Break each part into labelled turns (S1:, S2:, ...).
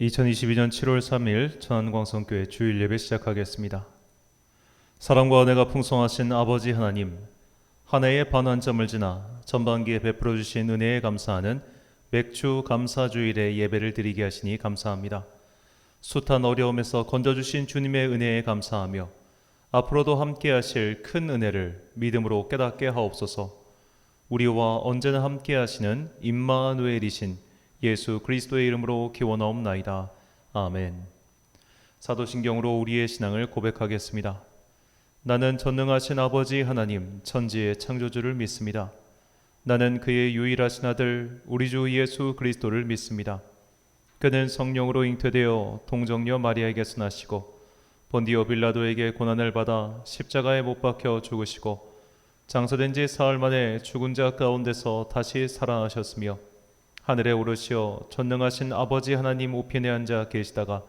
S1: 2022년 7월 3일 천안광성교회 주일 예배 시작하겠습니다. 사랑과 은혜가 풍성하신 아버지 하나님, 한 해의 반환점을 지나 전반기에 베풀어 주신 은혜에 감사하는 맥주 감사주일의 예배를 드리게 하시니 감사합니다. 숱한 어려움에서 건져주신 주님의 은혜에 감사하며 앞으로도 함께 하실 큰 은혜를 믿음으로 깨닫게 하옵소서. 우리와 언제나 함께 하시는 임마누엘이신 예수 그리스도의 이름으로 기원하옵나이다. 아멘. 사도신경으로 우리의 신앙을 고백하겠습니다. 나는 전능하신 아버지 하나님 천지의 창조주를 믿습니다. 나는 그의 유일하신 아들 우리 주 예수 그리스도를 믿습니다. 그는 성령으로 잉태되어 동정녀 마리아에게서 나시고 본디오 빌라도에게 고난을 받아 십자가에 못 박혀 죽으시고 장사된 지 사흘 만에 죽은 자 가운데서 다시 살아나셨으며 하늘에 오르시어 전능하신 아버지 하나님 우편에 앉아 계시다가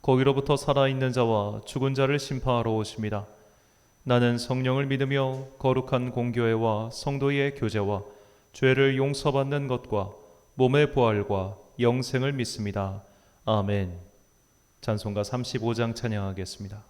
S1: 거기로부터 살아있는 자와 죽은 자를 심판하러 오십니다. 나는 성령을 믿으며 거룩한 공교회와 성도의 교제와 죄를 용서받는 것과 몸의 부활과 영생을 믿습니다. 아멘. 찬송가 35장 찬양하겠습니다.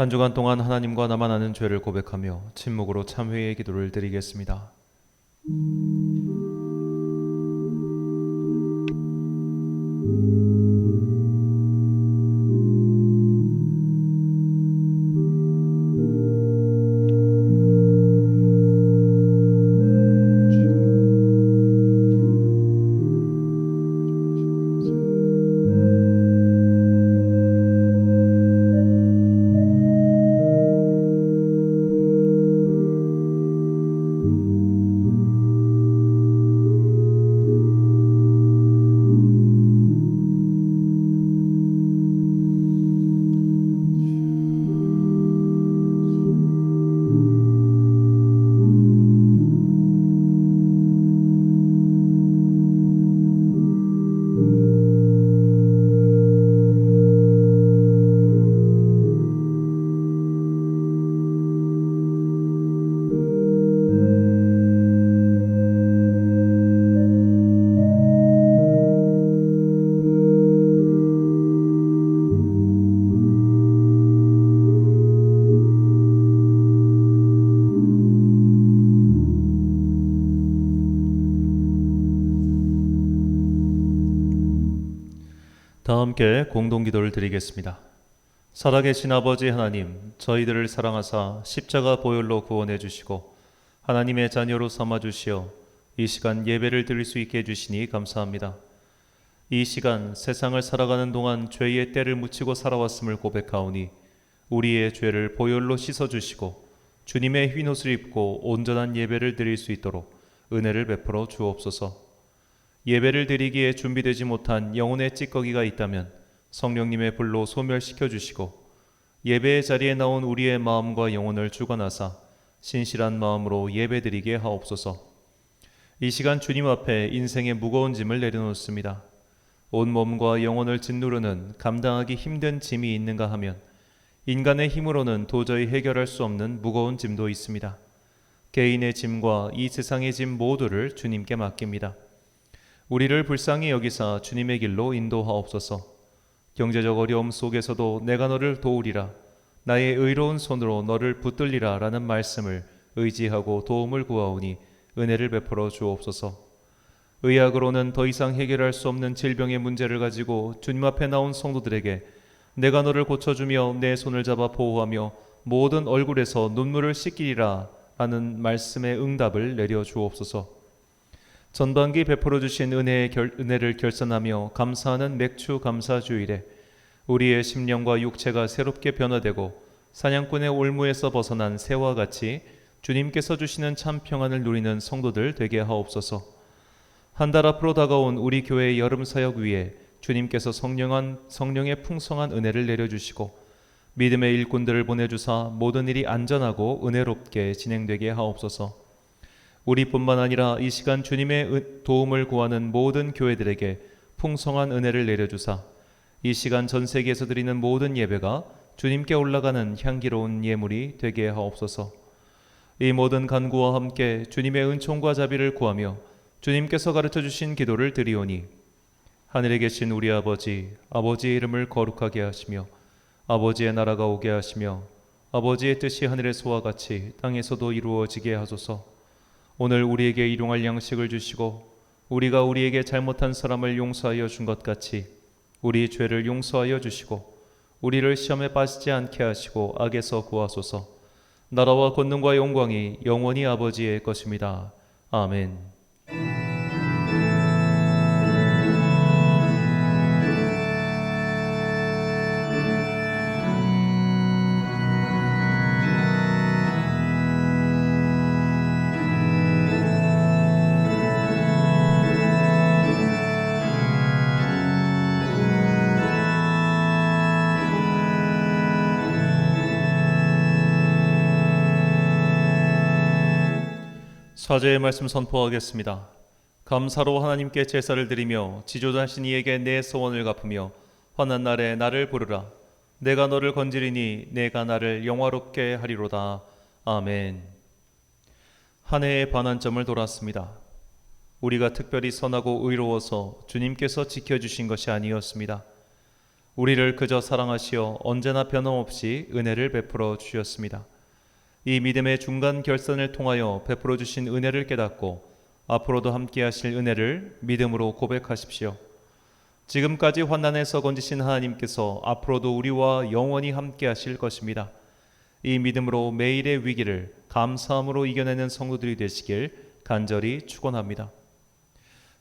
S1: 한 주간 동안 하나님과 나만 아는 죄를 고백하며 침묵으로 참회의 기도를 드리겠습니다. 다 함께 공동기도를 드리겠습니다. 살아계신 아버지 하나님, 저희들을 사랑하사 십자가 보혈로 구원해 주시고 하나님의 자녀로 삼아 주시어 이 시간 예배를 드릴 수 있게 해주시니 감사합니다. 이 시간 세상을 살아가는 동안 죄의 때를 묻히고 살아왔음을 고백하오니 우리의 죄를 보혈로 씻어주시고 주님의 흰옷을 입고 온전한 예배를 드릴 수 있도록 은혜를 베풀어 주옵소서. 예배를 드리기에 준비되지 못한 영혼의 찌꺼기가 있다면 성령님의 불로 소멸시켜 주시고 예배의 자리에 나온 우리의 마음과 영혼을 주관하사 신실한 마음으로 예배 드리게 하옵소서. 이 시간 주님 앞에 인생의 무거운 짐을 내려놓습니다. 온 몸과 영혼을 짓누르는 감당하기 힘든 짐이 있는가 하면 인간의 힘으로는 도저히 해결할 수 없는 무거운 짐도 있습니다. 개인의 짐과 이 세상의 짐 모두를 주님께 맡깁니다. 우리를 불쌍히 여기사 주님의 길로 인도하옵소서. 경제적 어려움 속에서도 내가 너를 도우리라, 나의 의로운 손으로 너를 붙들리라 라는 말씀을 의지하고 도움을 구하오니 은혜를 베풀어 주옵소서. 의학으로는 더 이상 해결할 수 없는 질병의 문제를 가지고 주님 앞에 나온 성도들에게 내가 너를 고쳐주며 내 손을 잡아 보호하며 모든 얼굴에서 눈물을 씻기리라 라는 말씀의 응답을 내려 주옵소서. 전반기 베풀어 주신 은혜를 결산하며 감사하는 맥주 감사주일에 우리의 심령과 육체가 새롭게 변화되고 사냥꾼의 올무에서 벗어난 새와 같이 주님께서 주시는 참 평안을 누리는 성도들 되게 하옵소서. 한 달 앞으로 다가온 우리 교회의 여름 사역 위에 주님께서 성령의 풍성한 은혜를 내려주시고 믿음의 일꾼들을 보내주사 모든 일이 안전하고 은혜롭게 진행되게 하옵소서. 우리뿐만 아니라 이 시간 주님의 도움을 구하는 모든 교회들에게 풍성한 은혜를 내려주사 이 시간 전 세계에서 드리는 모든 예배가 주님께 올라가는 향기로운 예물이 되게 하옵소서. 이 모든 간구와 함께 주님의 은총과 자비를 구하며 주님께서 가르쳐 주신 기도를 드리오니 하늘에 계신 우리 아버지, 아버지의 이름을 거룩하게 하시며 아버지의 나라가 오게 하시며 아버지의 뜻이 하늘에서와 같이 땅에서도 이루어지게 하소서. 오늘 우리에게 일용할 양식을 주시고 우리가 우리에게 잘못한 사람을 용서하여 준 것 같이 우리 죄를 용서하여 주시고 우리를 시험에 빠지지 않게 하시고 악에서 구하소서. 나라와 권능과 영광이 영원히 아버지의 것입니다. 아멘. 사제의 말씀 선포하겠습니다. 감사로 하나님께 제사를 드리며 지존하신 이에게 내 소원을 갚으며 환난 날에 나를 부르라. 내가 너를 건지리니 내가 나를 영화롭게 하리로다. 아멘. 한 해의 반환점을 돌았습니다. 우리가 특별히 선하고 의로워서 주님께서 지켜주신 것이 아니었습니다. 우리를 그저 사랑하시어 언제나 변함없이 은혜를 베풀어 주셨습니다. 이 믿음의 중간 결선을 통하여 베풀어 주신 은혜를 깨닫고 앞으로도 함께 하실 은혜를 믿음으로 고백하십시오. 지금까지 환난에서 건지신 하나님께서 앞으로도 우리와 영원히 함께 하실 것입니다. 이 믿음으로 매일의 위기를 감사함으로 이겨내는 성도들이 되시길 간절히 축원합니다.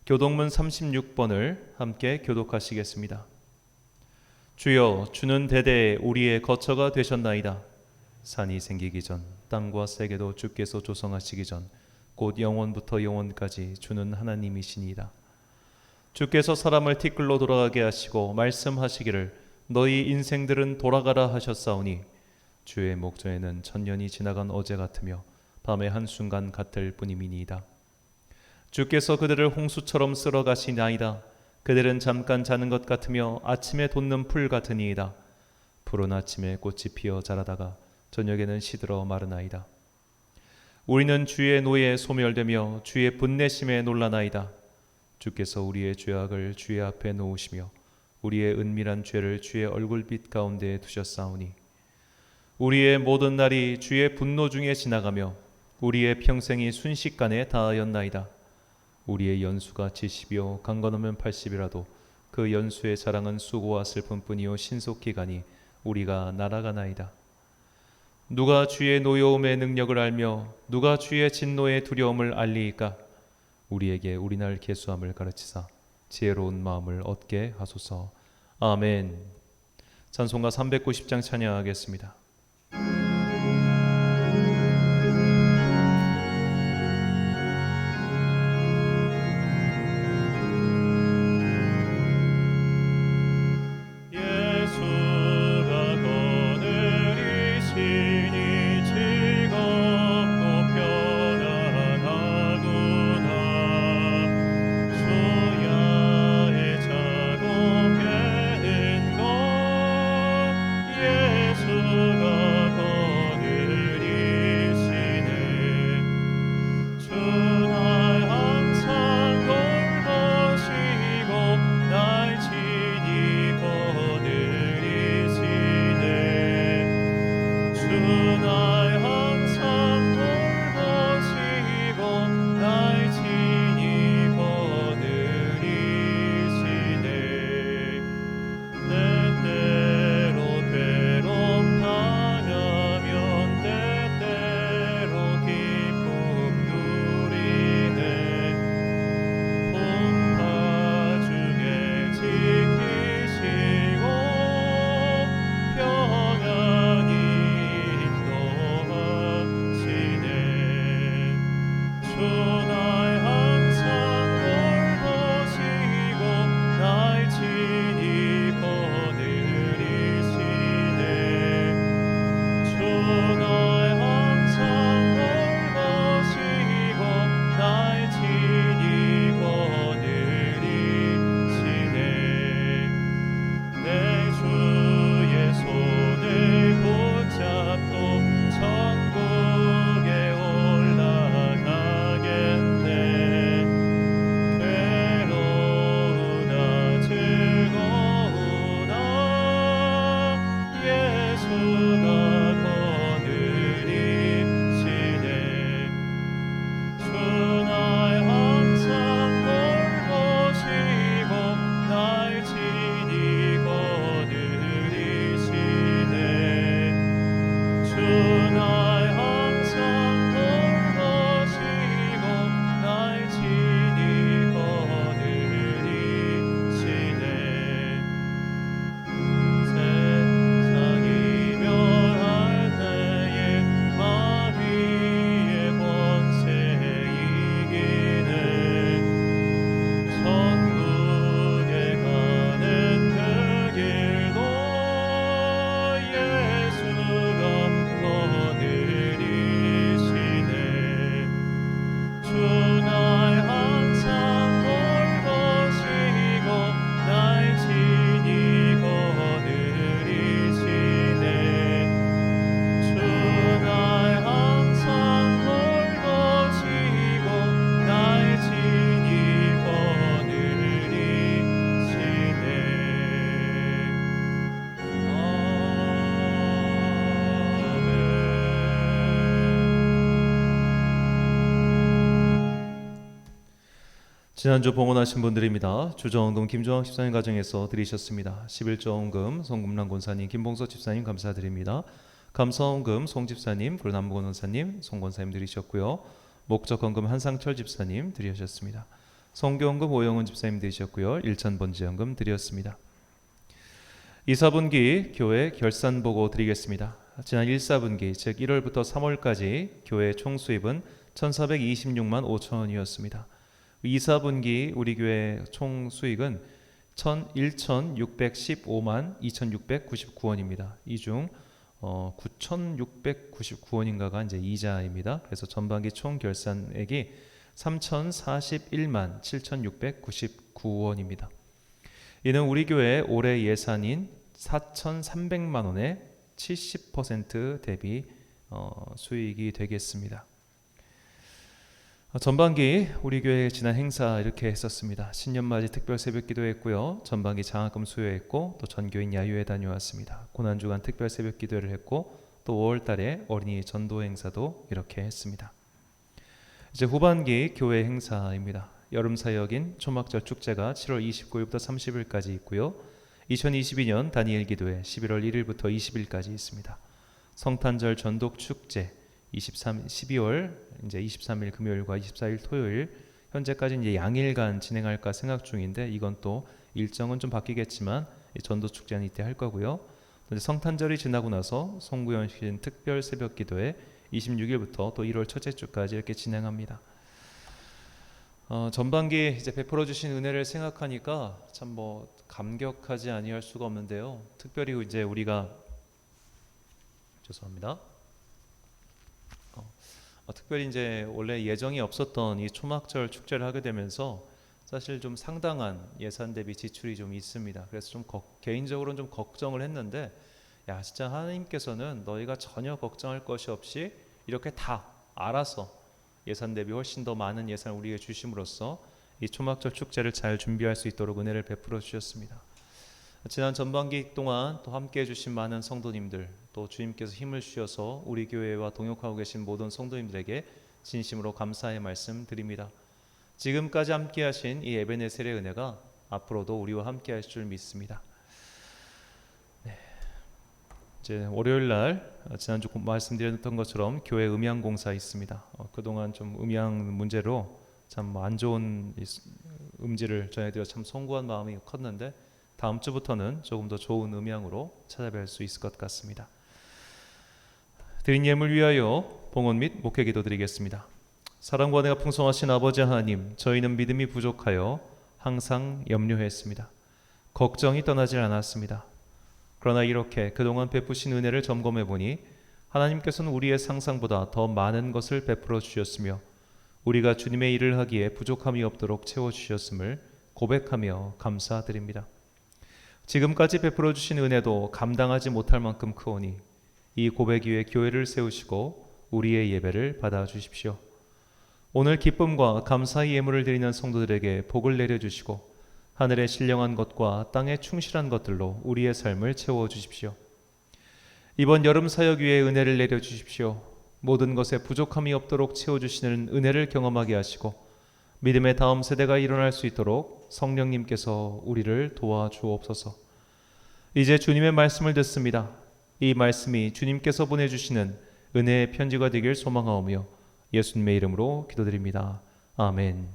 S1: 교독문 36번을 함께 교독하시겠습니다. 주여, 주는 대대에 우리의 거처가 되셨나이다. 산이 생기기 전 땅과 세계도 주께서 조성하시기 전 곧 영원부터 영원까지 주는 하나님이시니이다. 주께서 사람을 티끌로 돌아가게 하시고 말씀하시기를 너희 인생들은 돌아가라 하셨사오니 주의 목전에는 천년이 지나간 어제 같으며 밤의 한순간 같을 뿐이니이다. 주께서 그들을 홍수처럼 쓸어 가시나이다. 그들은 잠깐 자는 것 같으며 아침에 돋는 풀 같으니이다. 푸른 아침에 꽃이 피어 자라다가 저녁에는 시들어 마르나이다. 우리는 주의 노예에 소멸되며 주의 분내심에 놀라나이다. 주께서 우리의 죄악을 주의 앞에 놓으시며 우리의 은밀한 죄를 주의 얼굴빛 가운데 두셨사오니 우리의 모든 날이 주의 분노 중에 지나가며 우리의 평생이 순식간에 다하였나이다. 우리의 연수가 70이요 강건하면 80이라도 그 연수의 자랑은 수고와 슬픔뿐이요 신속히 가니 우리가 날아가나이다. 누가 주의 노여움의 능력을 알며 누가 주의 진노의 두려움을 알리이까? 우리에게 우리날 계수함을 가르치사 지혜로운 마음을 얻게 하소서. 아멘. 찬송가 390장 찬양하겠습니다. 지난주 봉헌하신 분들입니다. 주정금 김조항 집사님 가정에서 드리셨습니다. 11조원금 송금란 권사님, 김봉석 집사님 감사드립니다. 감사원금 송 집사님, 그리고 남무건 원사님, 송 권사님 드리셨고요. 목적헌금 한상철 집사님 드리셨습니다. 성교원금 오영훈 집사님 드리셨고요. 일천번지연금 드렸습니다. 2, 4분기 교회 결산 보고 드리겠습니다. 지난 1, 4분기 즉 1월부터 3월까지 교회 총수입은 1,426만 5천 원이었습니다. 2, 4분기 우리 교회 총수익은 1,615만 2,699원입니다. 이 중 9,699원인가가 이제 이자입니다. 그래서 전반기 총 결산액이 3,041만 7,699원입니다. 이는 우리 교회 올해 예산인 4,300만 원의 70% 대비 수익이 되겠습니다. 전반기 우리 교회 지난 행사 이렇게 했었습니다. 신년맞이 특별 새벽기도 했고요. 전반기 장학금 수여했고 또 전교인 야유회 다녀왔습니다. 고난주간 특별 새벽기도를 했고 또 5월달에 어린이 전도 행사도 이렇게 했습니다. 이제 후반기 교회 행사입니다. 여름 사역인 초막절 축제가 7월 29일부터 30일까지 있고요. 2022년 다니엘 기도회 11월 1일부터 20일까지 있습니다. 성탄절 전독 축제 12월 이제 23일 금요일과 24일 토요일, 현재까지 이제 양일간 진행할까 생각 중인데 이건 또 일정은 좀 바뀌겠지만 전도 축제는 이때 할 거고요. 성탄절이 지나고 나서 송구연신 특별 새벽 기도회 26일부터 또 1월 첫째 주까지 이렇게 진행합니다. 전반기 이제 베풀어 주신 은혜를 생각하니까 참 감격하지 아니할 수가 없는데요. 특별히 이제 우리가 죄송합니다. 특별히 이제 원래 예정이 없었던 이 초막절 축제를 하게 되면서 사실 좀 상당한 예산 대비 지출이 좀 있습니다. 그래서 좀 개인적으로는 좀 걱정을 했는데, 야 진짜 하나님께서는 너희가 전혀 걱정할 것이 없이 이렇게 다 알아서 예산 대비 훨씬 더 많은 예산을 우리에게 주심으로써 이 초막절 축제를 잘 준비할 수 있도록 은혜를 베풀어 주셨습니다. 지난 전반기 동안 또 함께 해주신 많은 성도님들, 또 주님께서 힘을 주셔서 우리 교회와 동역하고 계신 모든 성도님들에게 진심으로 감사의 말씀 드립니다. 지금까지 함께 하신 이 에베네셀의 은혜가 앞으로도 우리와 함께 하실 줄 믿습니다. 이제 월요일 날 지난주 말씀드렸던 것처럼 교회 음향 공사 있습니다. 그동안 좀 음향 문제로 참 안 좋은 음질을 전해드려 참 송구한 마음이 컸는데, 다음 주부터는 조금 더 좋은 음향으로 찾아뵐 수 있을 것 같습니다. 드린 예물 위하여 봉헌 및 목회 기도 드리겠습니다. 사랑과 은혜가 풍성하신 아버지 하나님, 저희는 믿음이 부족하여 항상 염려했습니다. 걱정이 떠나질 않았습니다. 그러나 이렇게 그동안 베푸신 은혜를 점검해 보니 하나님께서는 우리의 상상보다 더 많은 것을 베풀어 주셨으며 우리가 주님의 일을 하기에 부족함이 없도록 채워주셨음을 고백하며 감사드립니다. 지금까지 베풀어 주신 은혜도 감당하지 못할 만큼 크오니 이 고백 위에 교회를 세우시고 우리의 예배를 받아주십시오. 오늘 기쁨과 감사의 예물을 드리는 성도들에게 복을 내려주시고 하늘의 신령한 것과 땅의 충실한 것들로 우리의 삶을 채워주십시오. 이번 여름 사역 위에 은혜를 내려주십시오. 모든 것에 부족함이 없도록 채워주시는 은혜를 경험하게 하시고 믿음의 다음 세대가 일어날 수 있도록 성령님께서 우리를 도와주옵소서. 이제 주님의 말씀을 듣습니다. 이 말씀이 주님께서 보내주시는 은혜의 편지가 되길 소망하오며 예수님의 이름으로 기도드립니다. 아멘.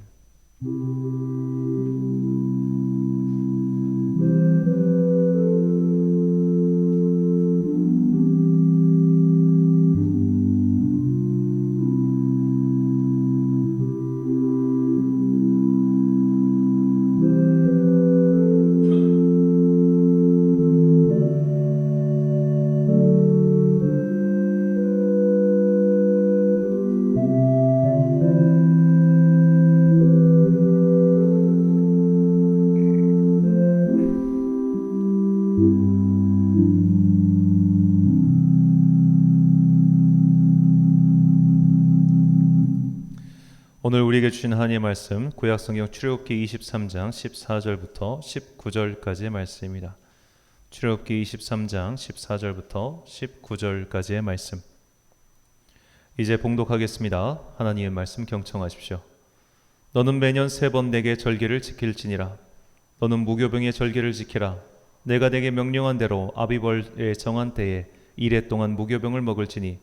S1: 오늘 우리에게 주신 하나님의 말씀, 구약성경 출애굽기 23장 14절부터 19절까지의 말씀입니다. 출애굽기 23장 14절부터 19절까지의 말씀. 이제 봉독하겠습니다. 하나님의 말씀 경청하십시오. 너는 매년 3번 내게 절기를 지킬지니라. 너는 무교병의 절기를 지키라. 내가 내게 명령한 대로 아비벌의 정한 때에 1해 동안 무교병을 먹을지니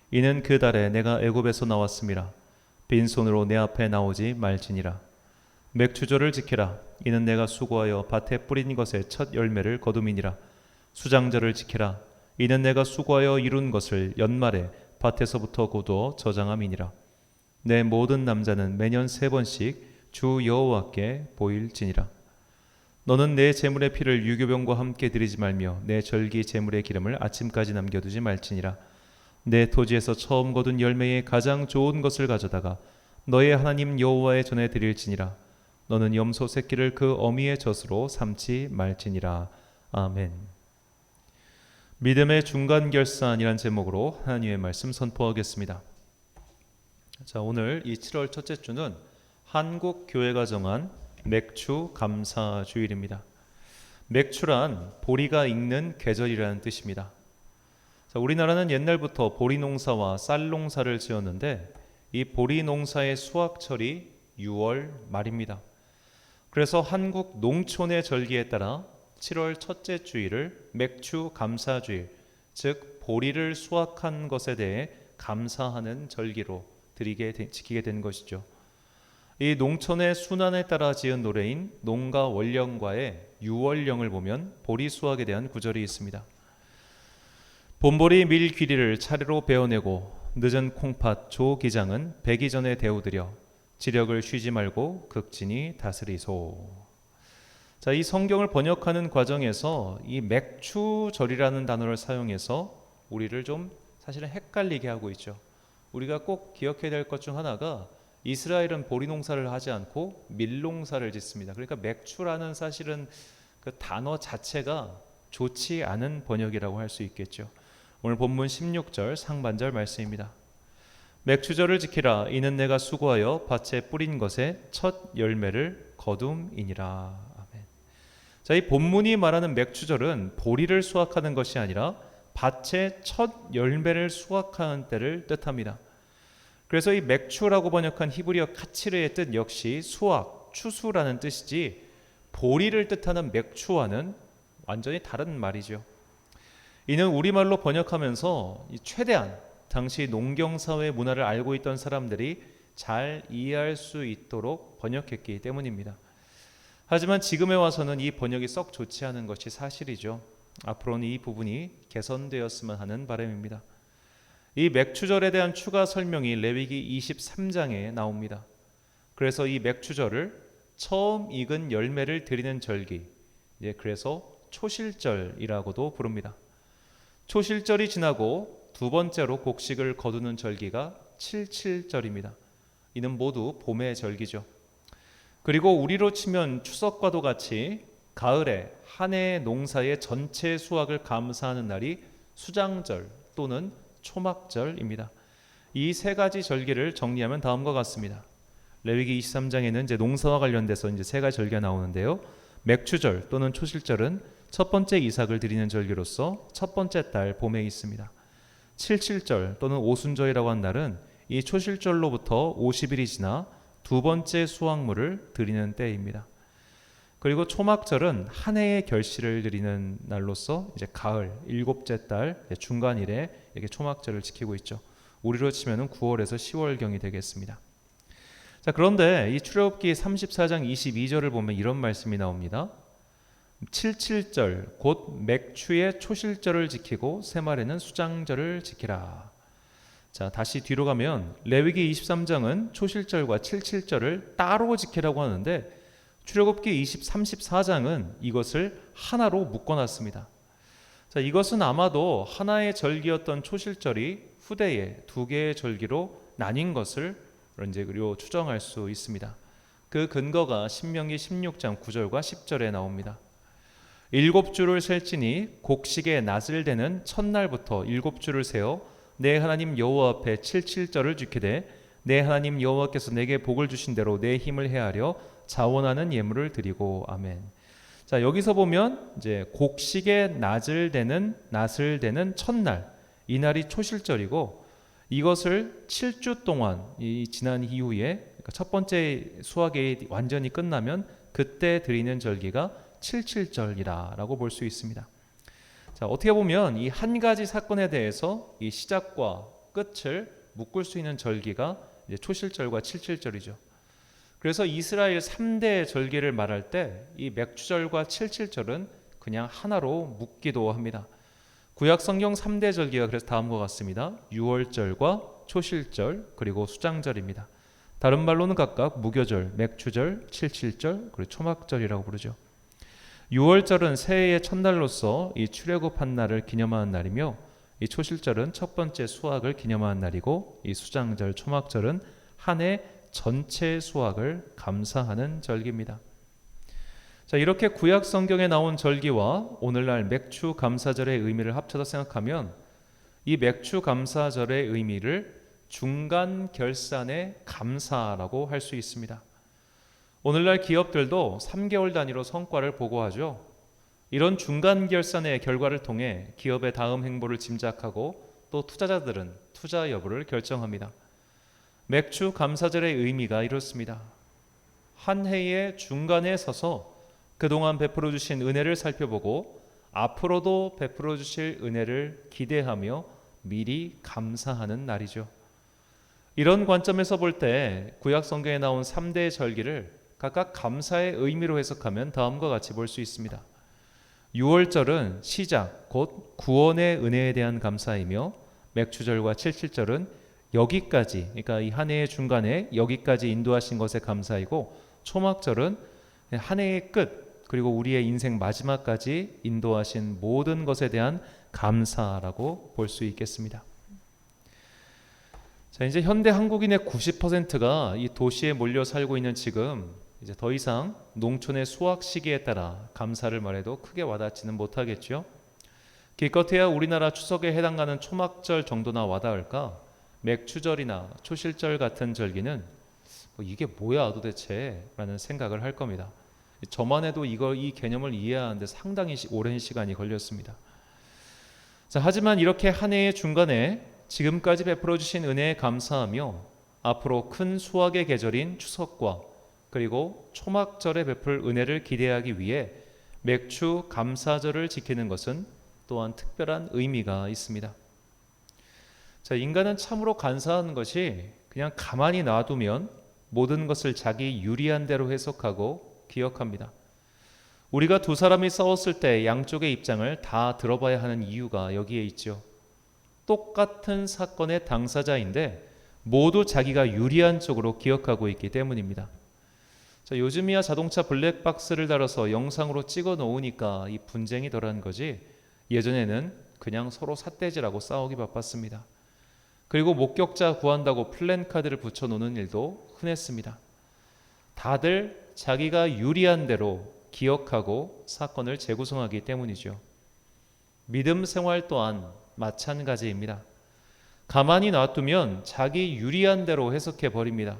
S1: 이는 그 달에 내가 애굽에서 나왔음이라. 빈손으로 내 앞에 나오지 말지니라. 맥추절을 지키라. 이는 내가 수고하여 밭에 뿌린 것의 첫 열매를 거둠이니라. 수장절을 지키라. 이는 내가 수고하여 이룬 것을 연말에 밭에서부터 거두어 저장함이니라. 내 모든 남자는 매년 3번씩 주 여호와께 보일지니라. 너는 내 제물의 피를 유교병과 함께 드리지 말며 내 절기 제물의 기름을 아침까지 남겨두지 말지니라. 내 토지에서 처음 거둔 열매의 가장 좋은 것을 가져다가 너의 하나님 여호와의 전에 드릴지니라. 너는 염소 새끼를 그 어미의 젖으로 삼지 말지니라. 아멘. 믿음의 중간결산이란 제목으로 하나님의 말씀 선포하겠습니다. 자, 오늘 이 7월 첫째 주는 한국 교회가 정한 맥추 감사 주일입니다. 맥추란 보리가 익는 계절이라는 뜻입니다. 자, 우리나라는 옛날부터 보리 농사와 쌀 농사를 지었는데 이 보리 농사의 수확철이 6월 말입니다. 그래서 한국 농촌의 절기에 따라 7월 첫째 주일을 맥추 감사주일, 즉 보리를 수확한 것에 대해 감사하는 절기로 지키게 된 것이죠. 이 농촌의 순환에 따라 지은 노래인 농가 월령과의 유월령을 보면 보리 수확에 대한 구절이 있습니다. 봄보리 밀 귀리를 차례로 베어내고 늦은 콩팥 조 기장은 배기 전에 데우드려 지력을 쉬지 말고 극진히 다스리소. 자, 이 성경을 번역하는 과정에서 이 맥추절이라는 단어를 사용해서 우리를 좀 사실은 헷갈리게 하고 있죠. 우리가 꼭 기억해야 될 것 중 하나가 이스라엘은 보리 농사를 하지 않고 밀 농사를 짓습니다. 그러니까 맥추라는 사실은 그 단어 자체가 좋지 않은 번역이라고 할 수 있겠죠. 오늘 본문 16절 상반절 말씀입니다. 맥추절을 지키라. 이는 내가 수고하여 밭에 뿌린 것의 첫 열매를 거둠이니라. 아멘. 자, 이 본문이 말하는 맥추절은 보리를 수확하는 것이 아니라 밭의 첫 열매를 수확하는 때를 뜻합니다. 그래서 이 맥추라고 번역한 히브리어 카치르의 뜻 역시 수확, 추수라는 뜻이지 보리를 뜻하는 맥추와는 완전히 다른 말이죠. 이는 우리말로 번역하면서 최대한 당시 농경사회 문화를 알고 있던 사람들이 잘 이해할 수 있도록 번역했기 때문입니다. 하지만 지금에 와서는 이 번역이 썩 좋지 않은 것이 사실이죠. 앞으로는 이 부분이 개선되었으면 하는 바람입니다. 이 맥추절에 대한 추가 설명이 레위기 23장에 나옵니다. 그래서 이 맥추절을 처음 익은 열매를 드리는 절기, 그래서 초실절이라고도 부릅니다. 초실절이 지나고 두 번째로 곡식을 거두는 절기가 칠칠절입니다. 이는 모두 봄의 절기죠. 그리고 우리로 치면 추석과도 같이 가을에 한 해의 농사의 전체 수확을 감사하는 날이 수장절 또는 초막절입니다. 이 세 가지 절기를 정리하면 다음과 같습니다. 레위기 23장에는 이제 농사와 관련돼서 이제 세 가지 절기가 나오는데요. 맥추절 또는 초실절은 첫 번째 이삭을 드리는 절기로서 첫 번째 달 봄에 있습니다. 칠칠절 또는 오순절이라고 한 날은 이 초실절로부터 50일이 지나 두 번째 수확물을 드리는 때입니다. 그리고 초막절은 한 해의 결실을 드리는 날로서 이제 가을 일곱째 달 중간일에 이렇게 초막절을 지키고 있죠. 우리로 치면은 9월에서 10월경이 되겠습니다. 자, 그런데 이 출애굽기 34장 22절을 보면 이런 말씀이 나옵니다. 칠칠절 곧 맥추의 초실절을 지키고 새말에는 수장절을 지키라. 자, 다시 뒤로 가면 레위기 23장은 초실절과 칠칠절을 따로 지키라고 하는데 출애굽기 34장은 이것을 하나로 묶어놨습니다. 자, 이것은 아마도 하나의 절기였던 초실절이 후대에 두 개의 절기로 나뉜 것을 이제 그리고 추정할 수 있습니다. 그 근거가 신명기 16장 9절과 10절에 나옵니다. 일곱 주를 셀지니 곡식의 낫을 대는 첫날부터 일곱 주를 세어 내 하나님 여호와 앞에 칠칠절을 지키되 내 하나님 여호와께서 내게 복을 주신 대로 내 힘을 헤아려 자원하는 예물을 드리고. 아멘. 자, 여기서 보면 이제 곡식의 낫을 대는 첫날, 이 날이 초실절이고 이것을 7주 동안 지난 이후에 그러니까 첫 번째 수확이 완전히 끝나면 그때 드리는 절기가 칠칠절이라고 볼 수 있습니다. 자, 어떻게 보면 이 한 가지 사건에 대해서 이 시작과 끝을 묶을 수 있는 절기가 이제 초실절과 칠칠절이죠. 그래서 이스라엘 3대 절기를 말할 때 이 맥추절과 칠칠절은 그냥 하나로 묶기도 합니다. 구약 성경 3대 절기가 그래서 다음과 같습니다. 유월절과 초실절 그리고 수장절입니다. 다른 말로는 각각 무교절, 맥추절, 칠칠절 그리고 초막절이라고 부르죠. 유월절은 새해의 첫날로서 이 출애굽한 날을 기념하는 날이며 이 초실절은 첫 번째 수확을 기념하는 날이고 이 수장절, 초막절은 한 해 전체 수확을 감사하는 절기입니다. 자, 이렇게 구약 성경에 나온 절기와 오늘날 맥추 감사절의 의미를 합쳐서 생각하면 이 맥추 감사절의 의미를 중간 결산의 감사라고 할 수 있습니다. 오늘날 기업들도 3개월 단위로 성과를 보고하죠. 이런 중간 결산의 결과를 통해 기업의 다음 행보를 짐작하고 또 투자자들은 투자 여부를 결정합니다. 맥추 감사절의 의미가 이렇습니다. 한 해의 중간에 서서 그동안 베풀어 주신 은혜를 살펴보고 앞으로도 베풀어 주실 은혜를 기대하며 미리 감사하는 날이죠. 이런 관점에서 볼 때 구약 성경에 나온 3대의 절기를 각각 감사의 의미로 해석하면 다음과 같이 볼 수 있습니다. 6월절은 시작, 곧 구원의 은혜에 대한 감사이며 맥추절과 칠칠절은 여기까지, 그러니까 이 한 해의 중간에 여기까지 인도하신 것에 감사이고, 초막절은 한 해의 끝, 그리고 우리의 인생 마지막까지 인도하신 모든 것에 대한 감사라고 볼 수 있겠습니다. 자, 이제 현대 한국인의 90%가 이 도시에 몰려 살고 있는 지금 이제 더 이상 농촌의 수확 시기에 따라 감사를 말해도 크게 와닿지는 못하겠죠. 기껏해야 우리나라 추석에 해당하는 초막절 정도나 와닿을까? 맥추절이나 초실절 같은 절기는 이게 뭐야 도대체? 라는 생각을 할 겁니다. 저만 해도 이 개념을 이해하는데 상당히 오랜 시간이 걸렸습니다. 자, 하지만 이렇게 한 해의 중간에 지금까지 베풀어 주신 은혜에 감사하며 앞으로 큰 수확의 계절인 추석과 그리고 초막절에 베풀 은혜를 기대하기 위해 맥추 감사절을 지키는 것은 또한 특별한 의미가 있습니다. 자, 인간은 참으로 간사한 것이 그냥 가만히 놔두면 모든 것을 자기 유리한 대로 해석하고 기억합니다. 우리가 두 사람이 싸웠을 때 양쪽의 입장을 다 들어봐야 하는 이유가 여기에 있죠. 똑같은 사건의 당사자인데 모두 자기가 유리한 쪽으로 기억하고 있기 때문입니다. 자, 요즘이야 자동차 블랙박스를 달아서 영상으로 찍어 놓으니까 이 분쟁이 덜한 거지, 예전에는 그냥 서로 삿대질하고 싸우기 바빴습니다. 그리고 목격자 구한다고 플랜카드를 붙여놓는 일도 흔했습니다. 다들 자기가 유리한 대로 기억하고 사건을 재구성하기 때문이죠. 믿음 생활 또한 마찬가지입니다. 가만히 놔두면 자기 유리한 대로 해석해 버립니다.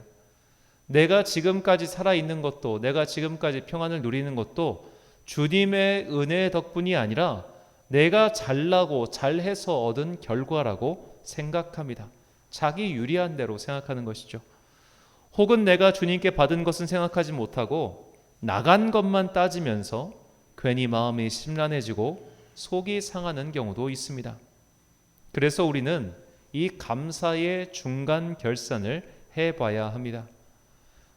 S1: 내가 지금까지 살아있는 것도, 내가 지금까지 평안을 누리는 것도 주님의 은혜 덕분이 아니라 내가 잘나고 잘해서 얻은 결과라고 생각합니다. 자기 유리한 대로 생각하는 것이죠. 혹은 내가 주님께 받은 것은 생각하지 못하고 나간 것만 따지면서 괜히 마음이 심란해지고 속이 상하는 경우도 있습니다. 그래서 우리는 이 감사의 중간 결산을 해봐야 합니다.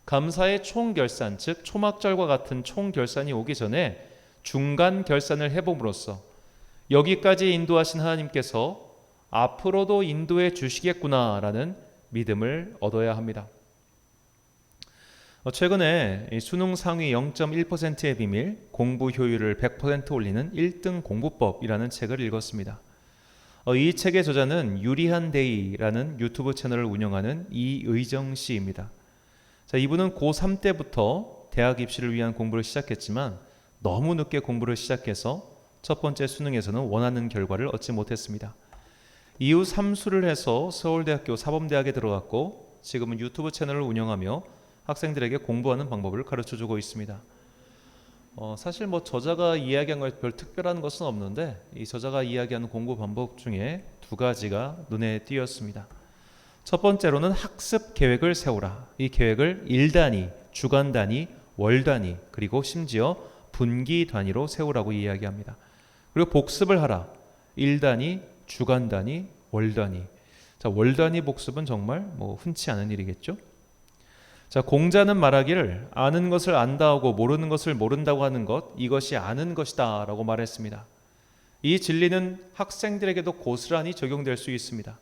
S1: 감사의 총결산, 즉 초막절과 같은 총결산이 오기 전에 중간 결산을 해봄으로써 여기까지 인도하신 하나님께서 앞으로도 인도해 주시겠구나라는 믿음을 얻어야 합니다. 최근에 수능 상위 0.1%의 비밀, 공부 효율을 100% 올리는 1등 공부법이라는 책을 읽었습니다. 이 책의 저자는 유리한 데이라는 유튜브 채널을 운영하는 이의정 씨입니다. 자, 이분은 고3 때부터 대학 입시를 위한 공부를 시작했지만 너무 늦게 공부를 시작해서 첫 번째 수능에서는 원하는 결과를 얻지 못했습니다. 이후 삼수를 해서 서울대학교 사범대학에 들어갔고 지금은 유튜브 채널을 운영하며 학생들에게 공부하는 방법을 가르쳐주고 있습니다. 사실 저자가 이야기한 것 별 특별한 것은 없는데 이 저자가 이야기하는 공부 방법 중에 두 가지가 눈에 띄었습니다. 첫 번째로는 학습 계획을 세우라. 이 계획을 일 단위, 주간 단위, 월 단위, 그리고 심지어 분기 단위로 세우라고 이야기합니다. 그리고 복습을 하라. 일 단위, 주간 단위, 월 단위. 자, 월 단위 복습은 정말 흔치 않은 일이겠죠. 자, 공자는 말하기를 아는 것을 안다 하고 모르는 것을 모른다고 하는 것, 이것이 아는 것이다 라고 말했습니다. 이 진리는 학생들에게도 고스란히 적용될 수 있습니다.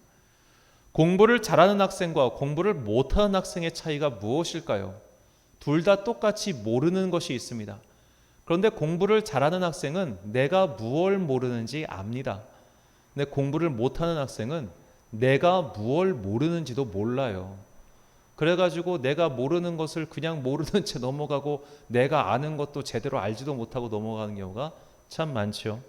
S1: 공부를 잘하는 학생과 공부를 못하는 학생의 차이가 무엇일까요? 둘 다 똑같이 모르는 것이 있습니다. 그런데 공부를 잘하는 학생은 내가 무엇을 모르는지 압니다. 근데 공부를 못하는 학생은 내가 무엇을 모르는지도 몰라요. 그래가지고 내가 모르는 것을 그냥 모르는 채 넘어가고 내가 아는 것도 제대로 알지도 못하고 넘어가는 경우가 참 많죠.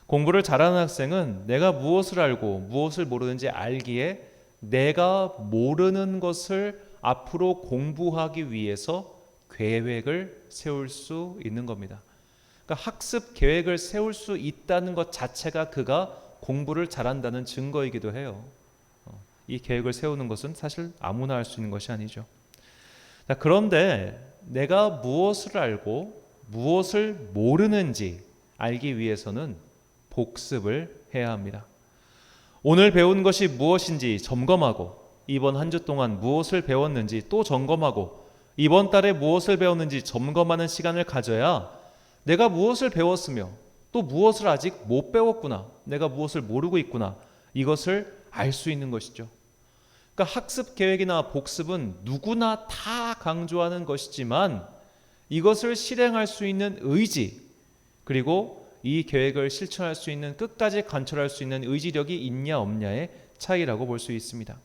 S1: 공부를 잘하는 학생은 내가 무엇을 알고 무엇을 모르는지 알기에 내가 모르는 것을 앞으로 공부하기 위해서 계획을 세울 수 있는 겁니다. 그러니까 학습 계획을 세울 수 있다는 것 자체가 그가 공부를 잘한다는 증거이기도 해요. 이 계획을 세우는 것은 사실 아무나 할 수 있는 것이 아니죠. 그런데 내가 무엇을 알고 무엇을 모르는지 알기 위해서는 복습을 해야 합니다. 오늘 배운 것이 무엇인지 점검하고, 이번 한 주 동안 무엇을 배웠는지 또 점검하고, 이번 달에 무엇을 배웠는지 점검하는 시간을 가져야 내가 무엇을 배웠으며 또 무엇을 아직 못 배웠구나, 내가 무엇을 모르고 있구나, 이것을 알 수 있는 것이죠. 그러니까 학습 계획이나 복습은 누구나 다 강조하는 것이지만 이것을 실행할 수 있는 의지, 그리고 이 계획을 실천할 수 있는, 끝까지 관철할 수 있는 의지력이 있냐 없냐의 차이라고 볼 수 있습니다.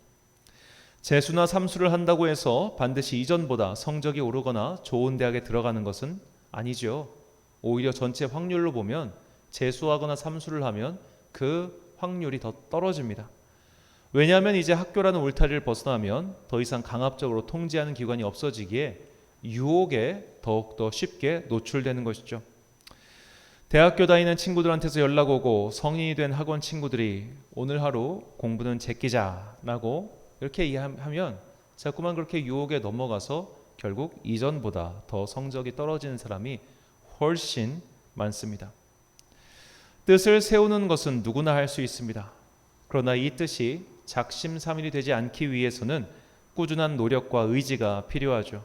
S1: 재수나 삼수를 한다고 해서 반드시 이전보다 성적이 오르거나 좋은 대학에 들어가는 것은 아니죠. 오히려 전체 확률로 보면 재수하거나 삼수를 하면 그 확률이 더 떨어집니다. 왜냐하면 이제 학교라는 울타리를 벗어나면 더 이상 강압적으로 통제하는 기관이 없어지기에 유혹에 더욱더 쉽게 노출되는 것이죠. 대학교 다니는 친구들한테서 연락 오고 성인이 된 학원 친구들이 오늘 하루 공부는 제끼자라고 이렇게 이해하면 자꾸만 그렇게 유혹에 넘어가서 결국 이전보다 더 성적이 떨어지는 사람이 훨씬 많습니다. 뜻을 세우는 것은 누구나 할 수 있습니다. 그러나 이 뜻이 작심삼일이 되지 않기 위해서는 꾸준한 노력과 의지가 필요하죠.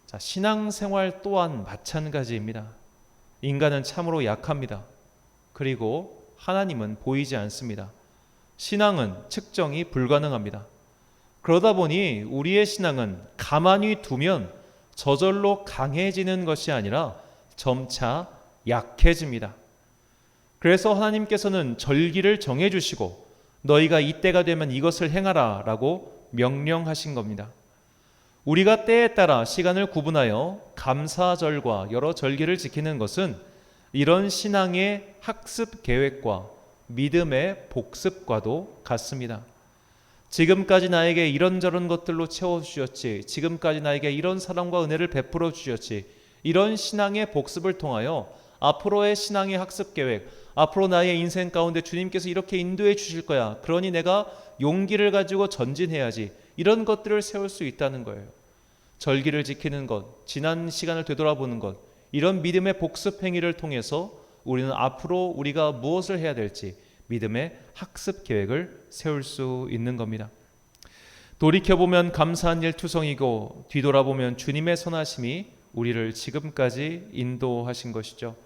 S1: 자, 신앙생활 또한 마찬가지입니다. 인간은 참으로 약합니다. 그리고 하나님은 보이지 않습니다. 신앙은 측정이 불가능합니다. 그러다 보니 우리의 신앙은 가만히 두면 저절로 강해지는 것이 아니라 점차 약해집니다. 그래서 하나님께서는 절기를 정해주시고 너희가 이때가 되면 이것을 행하라 라고 명령하신 겁니다. 우리가 때에 따라 시간을 구분하여 감사절과 여러 절기를 지키는 것은 이런 신앙의 학습 계획과 믿음의 복습과도 같습니다. 지금까지 나에게 이런저런 것들로 채워주셨지, 지금까지 나에게 이런 사랑과 은혜를 베풀어 주셨지, 이런 신앙의 복습을 통하여 앞으로의 신앙의 학습 계획, 앞으로 나의 인생 가운데 주님께서 이렇게 인도해 주실 거야, 그러니 내가 용기를 가지고 전진해야지, 이런 것들을 세울 수 있다는 거예요. 절기를 지키는 것, 지난 시간을 되돌아보는 것, 이런 믿음의 복습 행위를 통해서 우리는 앞으로 우리가 무엇을 해야 될지 믿음의 학습 계획을 세울 수 있는 겁니다. 돌이켜보면 감사한 일 투성이고 뒤돌아보면 주님의 선하심이 우리를 지금까지 인도하신 것이죠.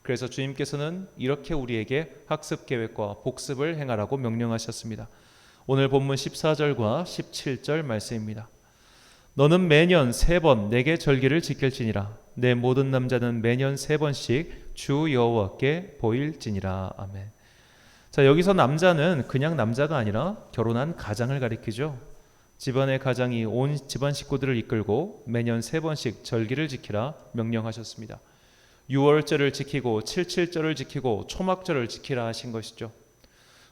S1: 그래서 주님께서는 이렇게 우리에게 학습 계획과 복습을 행하라고 명령하셨습니다. 오늘 본문 14절과 17절 말씀입니다. 너는 매년 3번 내게 절기를 지킬지니라. 내 모든 남자는 매년 3번씩 주 여호와께 보일지니라. 아멘. 자, 여기서 남자는 그냥 남자가 아니라 결혼한 가장을 가리키죠. 집안의 가장이 온 집안 식구들을 이끌고 매년 3번씩 절기를 지키라 명령하셨습니다. 6월절을 지키고 77절을 지키고 초막절을 지키라 하신 것이죠.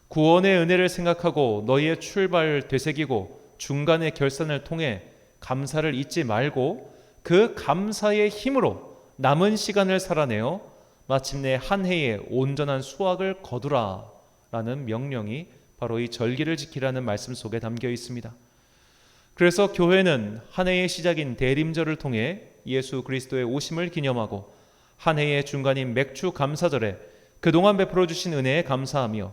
S1: 구원의 은혜를 생각하고 너희의 출발을 되새기고 중간의 결산을 통해 감사를 잊지 말고 그 감사의 힘으로 남은 시간을 살아내어 마침내 한 해의 온전한 수확을 거두라 라는 명령이 바로 이 절기를 지키라는 말씀 속에 담겨 있습니다. 그래서 교회는 한 해의 시작인 대림절을 통해 예수 그리스도의 오심을 기념하고 한 해의 중간인 맥주 감사절에 그동안 베풀어 주신 은혜에 감사하며